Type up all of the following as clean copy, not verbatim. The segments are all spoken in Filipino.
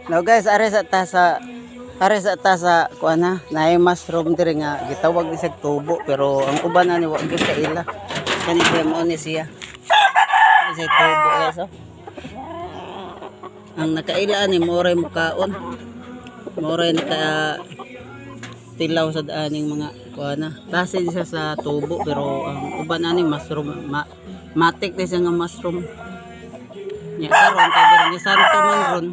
Now guys, are sa tasa kuan na, naay mushroom diri nga gitawag ni sa tubo pero ang uban ani wa gyud kaila. Kani siya mao ni siya. Kasi tubo guys oh. Ang nakaila ni moray mukaon. Moray naka tilaw sa daaning mga kuan na. Tase siya sa tubo pero ang uban ani mushroom matik ni siya nga mushroom. Nya karon kay ni santo man ron.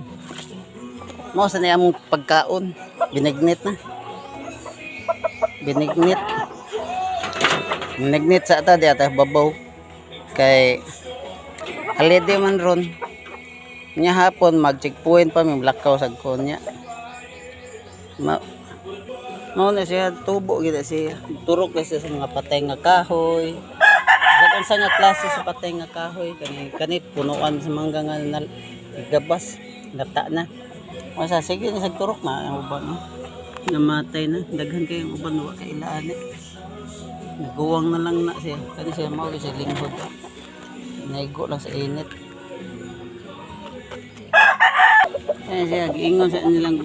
Mo sa niya mong pagkaon, binignit na. Binignit sa ata di ata babaw. Kay alide man ron. Nya hapon mag-checkpoint pa mi lakaw sa konya. Mao na siya tubo gid siya. Turok na siya sa mga patay nga kahoy. Sa nga klase sa patay nga kahoy kani punuan sa mangga nga gabas gata na. Masa sige ni sa turok na ang uban no. Namatay na daghan kay ang uban wa kay ilaan eh. Naguwang na lang na siya kani siya mao siya linghod. Naigo lang sa init. Ayan siya giingon sa nilang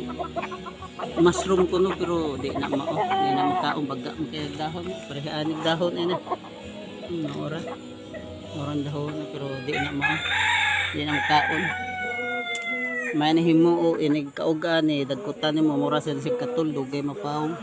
mushroom kuno pero di na mao di na makaon baga kay dahon parehanig dahon ina. Oran dahon pero di na mao di na makaon. May nahimuo inig kaugan ni dagkutan nimo mura sa katul dugay mapawong